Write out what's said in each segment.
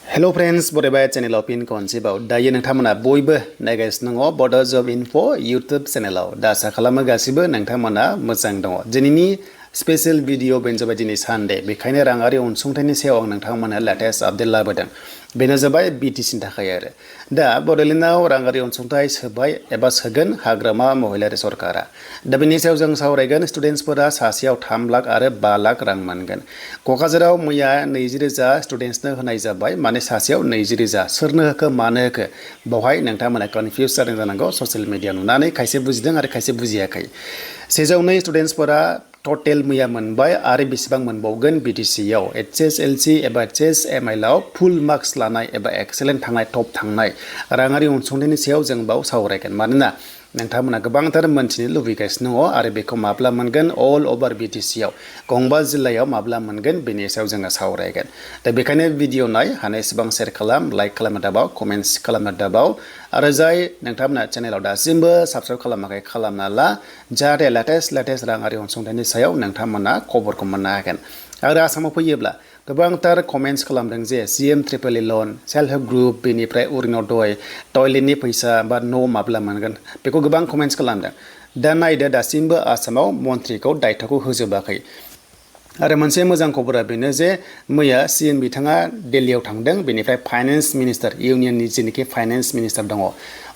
Hello friends, Bodo channel pin konsibaw dayo nangtamana boybo nagasnango Bodo Job Info YouTube channel da sa khalama gasibo nangtamana mojang dङ dinini special video benjabai dini Sunday बेखायनो राङारि अनसुंथाइनि सायाव आं नोंथांमोननो latest update लाबोदों बेनो जाबाय BTC नि थाखाय आरो दा बड'लेण्डआव राङारि अनसुंथाइ सोबाय एबा सोगोन हाग्रामा महिलारि सरकारा दा बेनि सायाव जों सावरायगोन स्टुडेन्टसफोरा सासेयाव 3 लाख आरो 5 लाख रां मोनगोन क'क्राझाराव मैया 20,000 स्टुडेन्टसनो होनाय जाबाय माने सासेयाव 20,000 सोरनो होखो मानो होखो बावहाय नोंथांमोना कनफ्यूज जादों जानांगौ ससियेल मिडिया नुनानै खायसे बुजिदों आरो खायसे बुजियाखै 102 स्टुडेन्टसफोरा टटेल मैया मोनबाय आरो बेसेबां मोनबावगोन BTC आव HSLC एबा HSML आव फुल मार्क्स लानाय एबा एक्सेलेन्ट थांनाय टप थांनाय राङारि अनसुंथाइनि सायाव जों बाव सावरायगोन मानोना नोंथांमोना गोबांथार मोनथिनो लुबैगासिनो दङ आरो बेखौ माब्ला मोनगोन अल ओभार BTC आव गंबा जिल्लायाव माब्ला मोनगोन बेनि सायाव जोङो सावरायगोन दा बेखायनो भिडिअ नाय हानायसेबां शेयार खालाम लाइक खालामनो दाबाव कमेन्ट्स खालामनो दाबाव आरो जाय नोंथांमोना चेनेलाव दासिमबो साबस्क्राइब खालामाखै खालामना ला जाहाथे लेटेस्ट राङारि अनसुंथाइनि सायाव नोंथांमोना खबरखौ मोननो हागोन आरो आसामाव फैयोब्ला गोबांथार कमेन्ट्स खालामदों जे CM triple loan self help group बेनिफ्राय अरुणोदय टयलेटनि फैसा बा न' माब्ला मोनगोन बेखौ गोबां कमेन्ट्स खालामदों दा नायदो दासिमबो आसामाव मन्थ्रिखौ दायथ'खौ होजोबाखै आरो मोनसे मोजां खबरा बेनो जे मैया CM बिथाङा दिल्लीयाव थांदों बेनिफ्राय फाइनान्स मिनिस्टार इउनियननि जेनिखि फाइनान्स मिनिस्टार दङ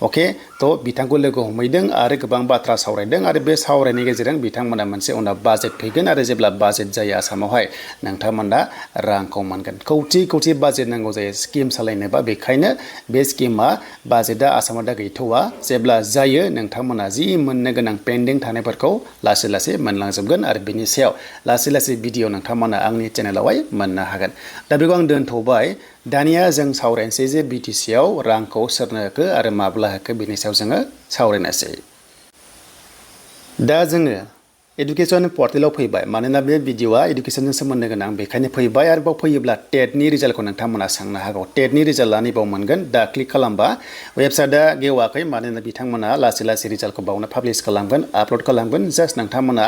ओके थ' बिथांखौ लोगो हमहैदों आरो गोबां बाथ्रा सावरायदों आरो बे सावरायनायनि गेजेरजों बिथांमोना मोनसे उनाव बाजेट फैगोन आरो जेब्ला बाजेट जायो आसामावहाय नोंथांमोना रांखौ मोनगोन कौटि बाजेट नांगौ जायो स्किम सालायनोबा बेखायनो बे स्किमा बाजेटआ आसामाव दा गैथ'वा जेब्ला जायो नोंथांमोना जि मोननो गोनां पेन्डिं थानायफोरखौ लासै मोनलांजोबगोन आरो बेनि सायाव लासै भिडिअ नोंथांमोना आंनि चेनेलावहाय मोननो हागोन दा बेखौ आं दोनथ'बाय दानिया जों सावरायनोसै जे BTC आव रांखौ सोरनो होखो आरो माब्ला होखो बेनि सायाव जोङो सावरायनोसै दा जोङो एडुकेशन पर्टेलाव फैबाय मानोना बे भिडिअआ एडुकेशनजों सोमोन्दो गोनां बेखायनो फैबाय आरोबाव फैयोब्ला टेटनि रिजाल्टखौ नोंथांमोना सोंनो हागौ टेटनि रिजाल्टआ नैबाव मोनगोन दा क्लिक खालामबा वेबसाइटआ गेवाखै मानोना बिथांमोना लासै रिजाल्टखौ बावनो पाब्लिश खालामगोन आपल'ड खालामगोन जास्ट नोंथांमोना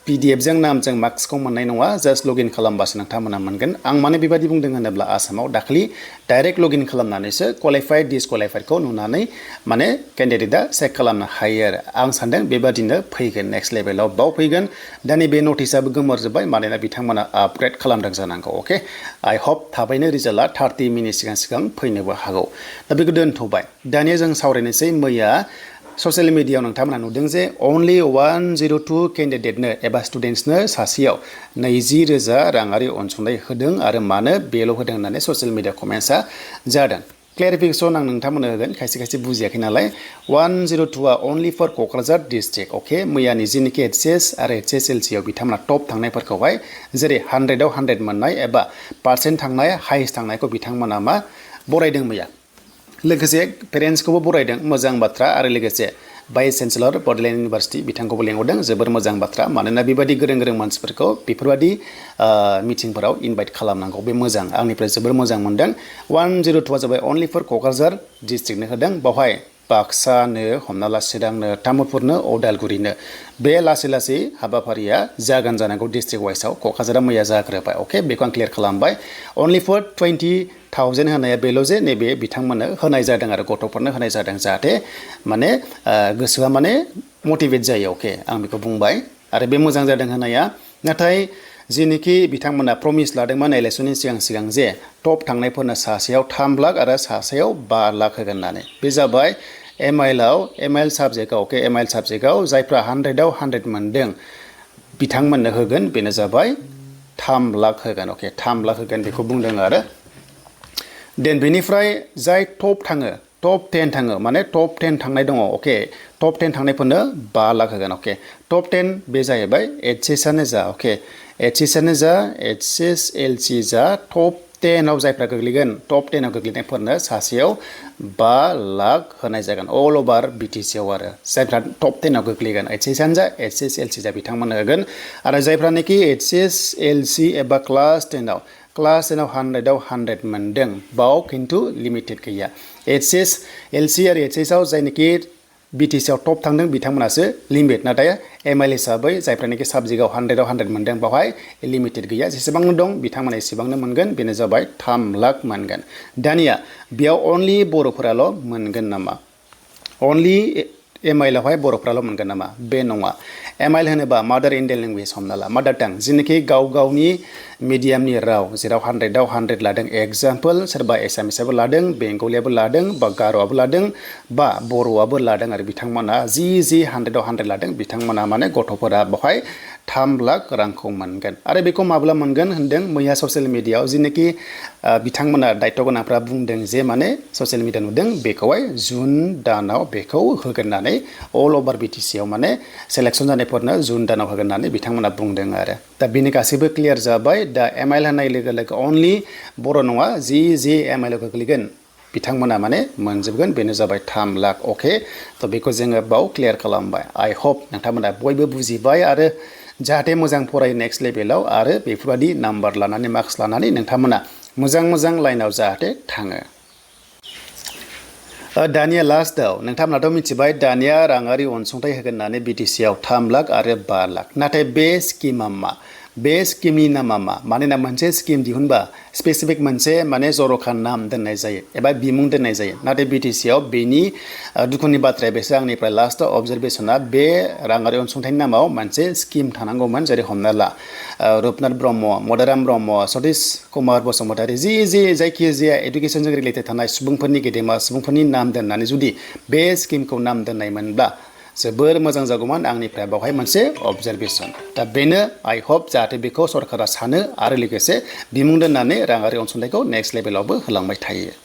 PDF जों नामजों मार्क्सखौ मोननाय नङा जास्ट लगइन खालामबासो नोंथांमोना मोनगोन आं माने बेबायदि बुंदों होनोब्ला आसामाव दाखालि डाइरेक्ट लगइन खालामनानैसो क्वालिफाइड डिसक्वालिफाइडखौ नुनानै माने केन्डिडेटआ चेक खालामनो हायो आरो आं सानदों बेबादिनो फैगोन नेक्स्ट लेभेलाव बाव फैगोन दा नैबे नटिसआबो गोमोरजोब्बाय मानोना बिथांमोना आपग्रेड खालामदों जानांगौ अके आइ होप थाबैनो रिजाल्टआ 30 मिनिट सिगां फैनोबो हागौ दा बेखौ दोनथ'बाय दानिया जों सावरायनोसै मैया ससियेल मिडियायाव नोंथांमोना नुदों जे अनलि 102 केन्डिडेटनो एबा स्टुडेन्ट्सनो सासेयाव 20,000 राङारि अनसुंथाइ होदों आरो मानो बेल' होदों होननानै ससियेल मिडिया कमेन्ट्सआ जादों क्लेरिफिकेसन आं नोंथांमोननो होगोन खायसे बुजियाखै नालाय 102आ अनलि फर क'क्राझार डिस्ट्रिक्ट अके मैयानि जेनिखि HS आरो HSLC आव बिथांमोना टप थांनायफोरखौहाय जेरै 100आव 100 मोननाय एबा पार्सेन्ट थांनाय हाइस्ट थांनायखौ बिथांमोना मा बरायदों मैया लोगोसे पेरेन्ट्सखौबो बरायदों मोजां बाथ्रा आरो लोगोसे भाइस चेन्सेलर बड'लेण्ड इउनिभारसिटि बिथांखौबो लेंहरदों जोबोर मोजां बाथ्रा मानोना बेबायदि गोरों मानसिफोरखौ बेफोरबायदि मिटिंफोराव इनभाइट खालामनांगौ बे मोजां आंनिफ्राय जोबोर मोजां मोनदों 102आ जाबाय अनलि फर क'क्राझार डिस्ट्रिक्टनो होदों बावहाय बाक्सानो हमना ला चिरांनो तामुलपुरनो उदालगुरिनो बे लासै हाबाफारिया जागोन जानांगौ डिस्ट्रिक्ट वाइसआव क'क्राझारा मैया जाग्रोबाय अके बेखौ आं क्लियार खालामबाय अनलि फर 20,000 होनाया बेल' जे नैबे बिथांमोननो होनाय जादों आरो गथ'फोरनो होनाय जादों जाहाथे माने गोसोआ माने मटिभेट जायो अके आं बेखौ बुंबाय आरो बे मोजां जादों होनाया नाथाय जेनिखि बिथांमोना प्रमिस लादोंमोन इलेक्सननि सिगां जे टप थांनायफोरनो सासेयाव 3 लाख आरो सासेयाव 5 लाख होगोन होननानै बे जाबाय MIL साबजेक्टआव अके MIL साबजेक्टआव जायफ्रा 100आव 100 मोनदों बिथांमोननो होगोन बेनो जाबाय 3 लाख होगोन अके 3 लाख होगोन बेखौ बुंदों आरो देन बेनिफ्राय जाय टप 10 थाङो माने टप 10 थांनाय दङ अके टप 10 थांनायफोरनो 5 लाख होगोन अके टप 10 बे जाहैबाय HSआनो जा अके HSआनो जा HSLC जा टप 10 आव जायफ्रा गोग्लैगोन टप 10 आव गोग्लैनायफोरनो सासेयाव 5 लाख होनाय जागोन अल ओभार BTC आव आरो जायफ्रा टप 10 आव गोग्लैगोन HSआनो जा HSLC जा बिथांमोननो होगोन आरो जायफ्रानोखि HSLC एबा क्लास 10 आव 100आव 100 मोनदों बाव खिन्थु लिमिटेड गैया HSLC आरो HSआव जायनोखि BTC आव टप थांदों बिथांमोनासो लिमिट नाथाय MIL हिसाबै जायफ्रानोखि साबजेक्टआव 100 आव 100 मोनदों बावहाय लिमिटेड गैया जेसेबांनो दं बिथांमोना एसेबांनो मोनगोन बेनो जाबाय 3 लाख मोनगोन दानिया बेयाव अनलि बर'फोराल' मोनगोन नामा अनलि MIL आवहाय बर'फोराल' मोनगोन नामा बे नङा MIL होनोबा मादार इन्डियान लेंगुवेज हमना ला मादार टां जेनाखि गावनि मिडियामनि राव जेराव 100 आव 100 लादों एग्जाम्पल सोरबा एसामिसआबो लादों बेंगलियाबो लादों बा गार'आबो लादों बा बर'आबो लादों आरो बिथांमोना जि 100 आव 100 लादों बिथांमोना माने गथ'फोरा बेवहाय 3 लाख रांखौ मोनगोन आरो बेखौ माब्ला मोनगोन होनदों मैया ससियेल मिडियायाव जेनाखि बिथांमोना दायित्व गोनांफ्रा बुंदों जे माने ससियेल मिडिया नुदों बेखौहाय जुन दानाव बेखौ होगोन होननानै अल अभार BTC आव माने सेलेक्सन जानायफोरनो जुन दानाव होगोन होननानै बिथांमोना बुंदों आरो दा बेनि गासैबो क्लियार जाबाय दा MIL होननाय लोगो लोगो अनलि बर' नङा जि MIL आव गोग्लैगोन बिथांमोना माने मोनजोबगोन बेनो जाबाय 3 लाख अके थ' बेखौ जोङो बाव क्लियार खालामबाय आइ होप नोंथांमोना बयबो बुजिबाय आरो जाहाथे मोजां फरायो नेक्स्ट लेभेलाव आरो बेफोरबायदि नाम्बार लानानै मार्क्स लानानै नोंथांमोना मोजां लाइनाव जाहाथे थाङो दानिया लास्टआव नोंथांमोनाथ' मिथिबाय दानिया राङारि अनसुंथाइ होगोन होननानै BTC आव 3 लाख आरो 5 लाख नाथाय बे स्किमा मा बे स्किमनि नामा मा मानोना मोनसे स्किम दिहुनबा स्पेसिफिक मोनसे माने जर'खा नाम दोननाय जायो एबा बिमुं दोननाय जायो नाथाय BTC आव बेनि दुखुनि बाथ्राया बेसो आंनिफ्राय लास्टआव अबजारभेसना बे राङारि अनसुंथाइनि नामाव मोनसे स्किम थानांगौमोन जेरै हमना ला रुपनाथ ब्रह्म मदाराम ब्रह्म सतीश कुमार बसुमतारी जि जायखिजाया एडुकेसनजों रिलेटेड थानाय सुबुंफोरनि गेदेमा सुबुंफोरनि नाम दोननानै जुदि बे स्किमखौ नाम दोननायमोनब्ला जोबोर मोजां जागौमोन आंनिफ्राय बावहाय मोनसे अबजारभेसन दा बेनो आइ होप जाहाथे बेखौ सरकारा सानो आरो लोगोसे बिमुं दोननानै राङारि अनसुंथाइखौ नेक्स्ट लेभेलावबो होलांबाय थायो